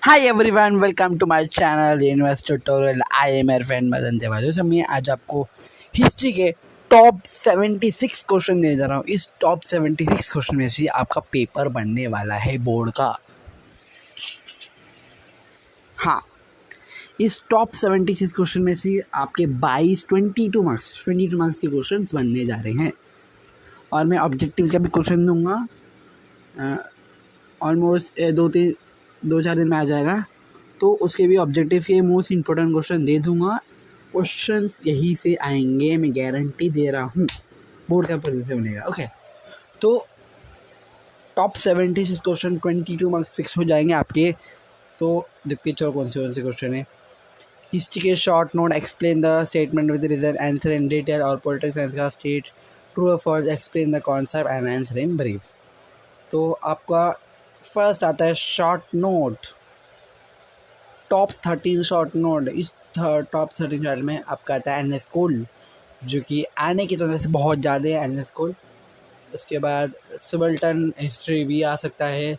Hi everyone, welcome to my channel Universe Tutorial. I am your friend Madan Tiwari. तो मैं आज आपको हिस्ट्री के टॉप 76 क्वेश्चन दे जा रहा हूँ। इस टॉप 76 क्वेश्चन में से आपका पेपर बनने वाला है बोर्ड का। हाँ, इस टॉप 76 क्वेश्चन में से आपके 22 मार्क्स के क्वेश्चन बनने जा रहे हैं और मैं ऑब्जेक्टिव का भी क्वेश्चन दूंगा। ऑलमोस्ट दो चार दिन में आ जाएगा, तो उसके भी ऑब्जेक्टिव के मोस्ट इम्पोर्टेंट क्वेश्चन दे दूंगा। क्वेश्चंस यही से आएंगे, मैं गारंटी दे रहा हूँ। बोर्ड का परीक्षा से बनेगा। ओके, तो टॉप 76 क्वेश्चन 22 मार्क्स फिक्स हो जाएंगे आपके। तो देखते चलो कौन से क्वेश्चन है। हिस्ट्री के short note, explain the statement with reason, answer in detail. और पॉलिटिक्स साइंस का स्टेट ट्रू और false, explain the concept and answer in brief. तो आपका फर्स्ट आता है short note, top 13 short note. इस टॉप 13 शॉर्ट में आपका आता है एनएस कोल, जो कि आने की तरह से बहुत ज़्यादा है एनएस कोल। उसके बाद सबल्टन हिस्ट्री भी आ सकता है।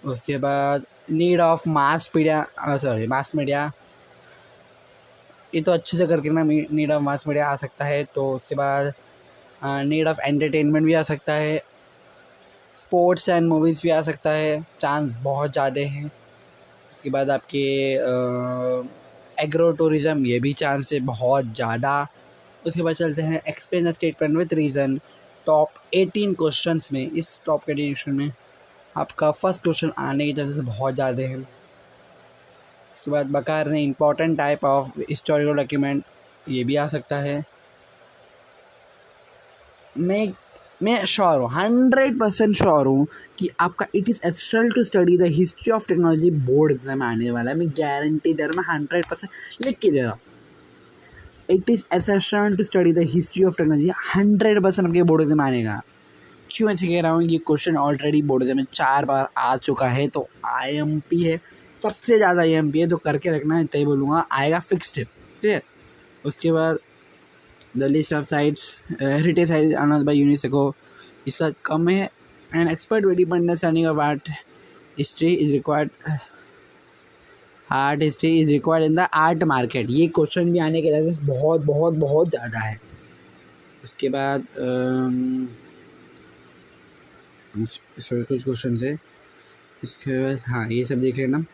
उसके बाद नीड ऑफ मास मीडिया, ये तो अच्छे से करके ना, नीड ऑफ मास मीडिया आ सकता है। तो उसके बाद नीड ऑफ एंटरटेनमेंट भी आ सकता है। स्पोर्ट्स एंड मूवीज़ भी आ सकता है, चांस बहुत ज़्यादा हैं। उसके बाद आपके एग्रो टूरिज़म, ये भी चांस है बहुत ज़्यादा। उसके बाद चलते हैं explain the statement with reason. Top 18 questions में, इस टॉप कैटेगरी में आपका फर्स्ट क्वेश्चन आने की चांसेस बहुत ज़्यादा है। उसके बाद बकार ने important type of historical document, ये भी आ सकता है। मैं श्योर हूँ, 100% श्योर हूँ कि आपका it is essential to study the history of technology board exam आने वाला है। मैं गारंटी दे रहा हूँ, मैं 100% लिख के दे रहा हूँ। It is essential to study the history of technology, 100% आपके बोर्ड एग्जाम आनेगा। क्यों ऐसे कह रहा हूँ, ये क्वेश्चन ऑलरेडी बोर्ड एग्जाम में 4 बार आ चुका है। तो IMP है, सबसे ज़्यादा IMP है, तो करके रखना, इतना ही बोलूँगा, आएगा फिक्स्ड है। ठीक है। उसके बाद the list of sites heritage sites announced by UNESCO, इसका कम है। And expert very understanding of art history is required, art history is required in the art market. ये क्वेश्चन भी आने के चांसेस बहुत बहुत बहुत ज़्यादा है। उसके बाद कुछ क्वेश्चन है इसके बाद, हाँ ये सब देख लेना।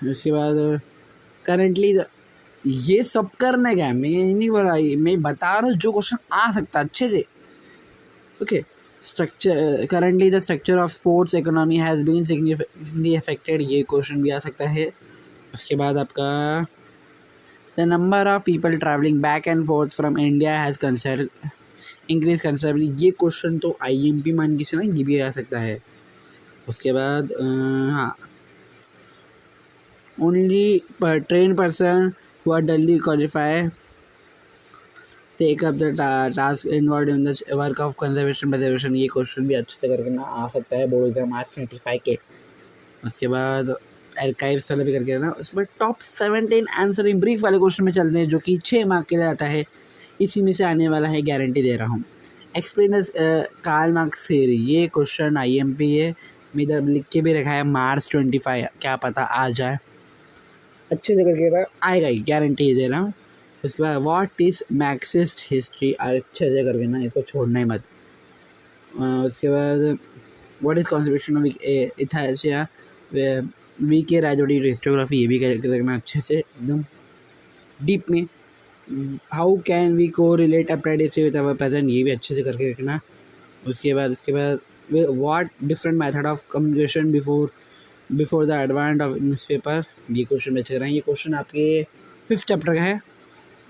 उसके बाद करेंटली ये सब करने का है, मैं ये नहीं बोला, मैं बता रहा हूँ जो क्वेश्चन आ सकता है अच्छे से। Okay, structure currently the structure of sports economy has been significantly affected, ये क्वेश्चन भी आ सकता है। उसके बाद आपका the number of people travelling back and forth from India has increase considerably, ये क्वेश्चन तो IMP मान के से ना, ये भी आ सकता है। उसके बाद हाँ, only train person who are duly qualify take up the task involve in the work of conservation, ये क्वेश्चन भी अच्छे से करके ना आ सकता है बोर्ड एग्जाम मार्च 25 के। उसके बाद आर्काइव्स वाला भी करके ना। उसके बाद टॉप 17 आंसर इन ब्रीफ वाले क्वेश्चन में चलते हैं, जो कि 6 मार्क के लिए आता है। इसी में से आने वाला है, गारंटी दे रहा हूँ। Explain the Karl Marx theory, ये क्वेश्चन IMP है। मैं इधर लिख के भी रखा है मार्च 25, क्या पता आ जाए। अच्छे से करके ना आएगा ही, गारंटी दे रहा हूँ। उसके बाद व्हाट इज़ मार्क्सिस्ट हिस्ट्री, अच्छे से करके ना, इसको छोड़ना ही मत। उसके बाद व्हाट इज़ कॉन्सेप्शन ऑफ इथासिया VK राजौड़ी हिस्टोग्राफी, ये भी करना अच्छे से एकदम डीप में। How can we correlate applied history with our present, ये भी अच्छे से करके रखना। उसके बाद what different method of communication before the advance of newspaper, ये क्वेश्चन बच रहे हैं। ये क्वेश्चन आपके 5th चैप्टर का है।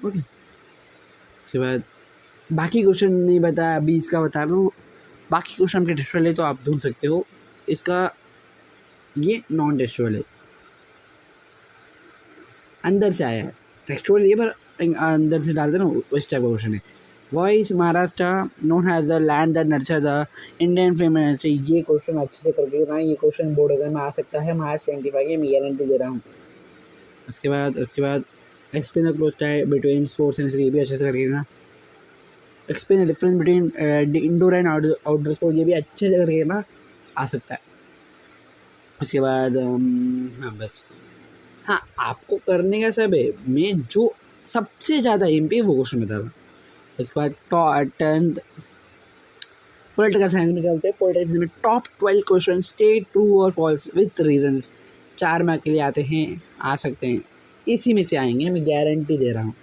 ओके, उसके बाद बाकी क्वेश्चन नहीं बताया, अभी इसका बता दूँ। बाकी क्वेश्चन आपके टेक्सचुअल है, तो आप ढूंढ सकते हो। इसका ये नॉन टेक्सचुअल है, अंदर से आया है। टेक्सचुअल ये पर अंदर से डालते ना, उस टाइप का क्वेश्चन है। Voice Maharashtra known has the land that nurture the Indian film industry, ये क्वेश्चन अच्छे से करके ना, ये क्वेश्चन बोर्ड एग्जाम में आ सकता है मार्च 25 के, मैं गारंटी दे रहा हूँ। उसके बाद explain the close tie between sports and, ये भी अच्छे से करके ना। Explain the difference between indoor and outdoor sport, ये भी अच्छे से करके ना आ सकता है। उसके बाद हाँ बस, हाँ आपको करने का सब है, मैं जो सबसे ज़्यादा एमपी वो क्वेश्चन बता रहा हूँ। उसके बाद 10th पॉलिटिकल साइंस में क्या होता है, पॉलिटिक्स में टॉप 12 क्वेश्चन स्टेट ट्रू और फॉल्स विथ रीजन 4 मार्क के लिए आते हैं, आ सकते हैं, इसी में से आएंगे, मैं गारंटी दे रहा हूँ।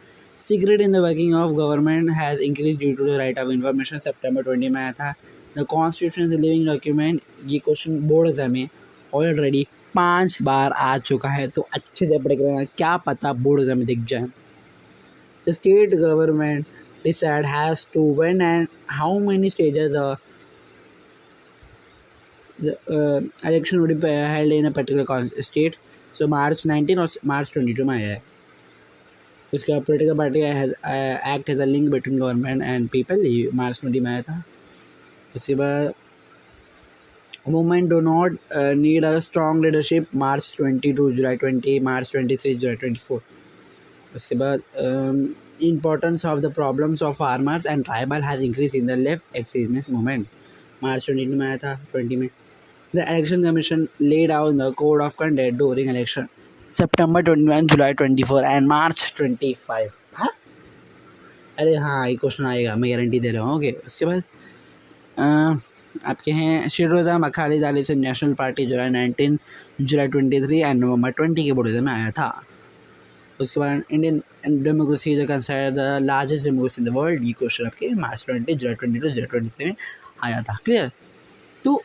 Secret in the working of government has increase due to the right of information, September 20 में आया था। The constitution is living document, ये क्वेश्चन बोर्ड एग्जाम में ऑलरेडी 5 बार आ चुका है, तो अच्छे से पढ़ कर क्या पता बोर्ड एग्जाम में दिख जाए। The state government decide has to when and how many stages the election would be held in a particular state. So March 19 और March 22 में आया है। उसके बाद political party act has a link between government and people, ये March 20 में आया था। उसके बाद women do not need a strong leadership, March 22, July 20, March 23, July 24। उसके बाद importance of the problems of farmers and tribal has increased in the left extremist movement, March 22 में आया था 20 में। The election commission laid out the code of conduct during election, September 21, July 24 and March 25। हाँ अरे हाँ ये question आएगा, मैं गारंटी दे रहा हूँ। ओके उसके बाद आपके हैं शिरोजा मखाली दालिसन national party, July 19, July 23 and November 20 के बोर्ड में आया था। उसके बाद Indian democracy is considered the largest democracy in the world, ये क्वेश्चन आपके March 20, July 22, July 23 में आया था। क्लियर, तो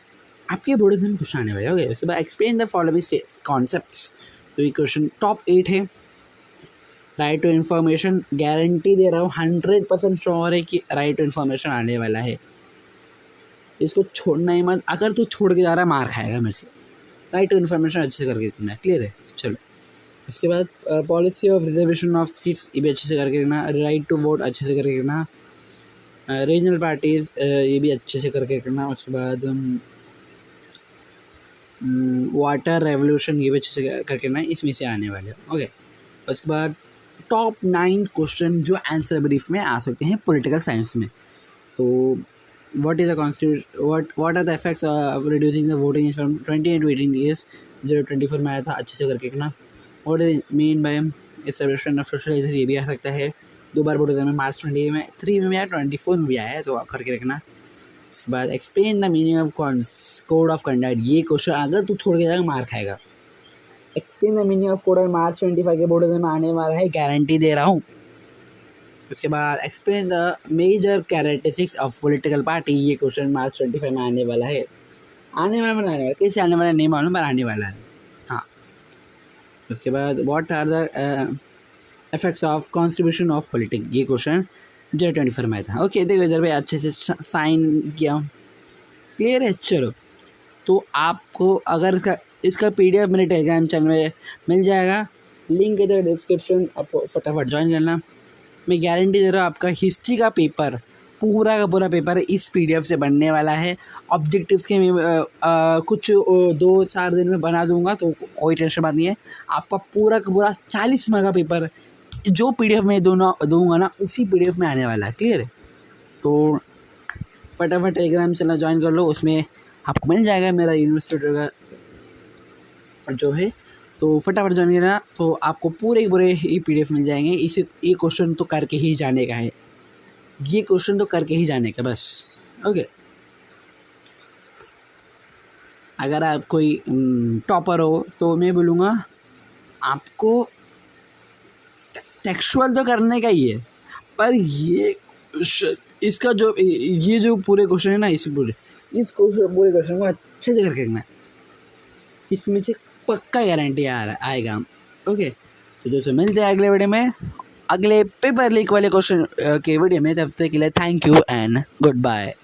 आपके बोर्ड में कुछ आने वाले। ओके उसके बाद एक्सप्लेन द फॉलोइंग कॉन्सेप्ट्स, तो ये क्वेश्चन टॉप 8 है। राइट टू इन्फॉर्मेशन, गारंटी दे रहा हूँ 100% श्योर है कि राइट टू इन्फॉर्मेशन आने वाला है, इसको छोड़ना ही मत, अगर तू छोड़ के जा रहा है मार खाएगा मेरे से। राइट टू इन्फॉर्मेशन अच्छे से करके रखना है। क्लियर है, चलो उसके बाद policy of reservation of seats, ये भी अच्छे से करके रखना। राइट टू वोट अच्छे से करके रखना। रीजनल पार्टीज़ ये भी अच्छे से करके रखना। उसके बाद वाटर रेवोल्यूशन, ये भी अच्छे से करके रखना, इसमें से आने वाले। ओके उसके बाद टॉप 9 क्वेश्चन जो आंसर ब्रीफ में आ सकते हैं पॉलिटिकल साइंस में। तो what is the constitution, what are the effects of reducing the voting age from 20 to 18 years, 0-24 में आया था, अच्छे से करके रखना। what is mean by establishment of socialism, ये भी आ सकता है, 2 बार बोर्ड एग्जाम में March 20 में 3 में भी आया, 24 में भी आया है, तो करके रखना। उसके बाद explain the meaning of code of conduct, ये क्वेश्चन अगर तू छोड़ के जाएगा मार खाएगा। Explain the meaning of code of March 25 के बोर्ड एग्जाम में आने वाला है, गारंटी दे रहा हूँ। उसके बाद explain the major characteristics of political party, ये क्वेश्चन March 25 में आने वाला है। आने वाला कैसे आने वाला नहीं मालूम, पर आने वाला है। हाँ उसके बाद what are the effects of constitution of politics, ये क्वेश्चन July 24 में था। ओके देखो इधर पे अच्छे से साइन किया, क्लियर है। चलो तो आपको अगर इसका PDF मेरे टेलीग्राम चैनल में मिल जाएगा, लिंक इधर डिस्क्रिप्शन, आपको फटाफट ज्वाइन करना। मैं गारंटी दे रहा हूँ आपका हिस्ट्री का पेपर, पूरा का पूरा पेपर इस PDF से बनने वाला है। ऑब्जेक्टिव के मैं कुछ 2-4 दिन में बना दूंगा, तो कोई टेंशन बात नहीं है। आपका पूरा का पूरा 40 मार्क का पेपर जो PDF में दूंगा ना, उसी PDF में आने वाला है। क्लियर है, तो फटाफट टेलीग्राम चैनल ज्वाइन कर लो, उसमें आपको मिल जाएगा मेरा यूनिवर्सिटी का जो है, तो फटाफट ज्वाइन करना, तो आपको पूरे ही PDF मिल जाएंगे। इसे ये क्वेश्चन तो करके ही जाने का है, ये क्वेश्चन तो करके ही जाने का बस। ओके अगर आप कोई टॉपर हो तो मैं बोलूँगा आपको टेक्सचुअल तो करने का ही है, पर इसका जो पूरे क्वेश्चन है ना, इस पूरे क्वेश्चन को अच्छे से करके रखना है, इसमें से पक्का गारंटी आएगा। ओके तो दोस्तों मिलते हैं अगले वीडियो में, अगले पेपर लीक वाले क्वेश्चन के वीडियो में। तब तक के लिए thank you and good bye.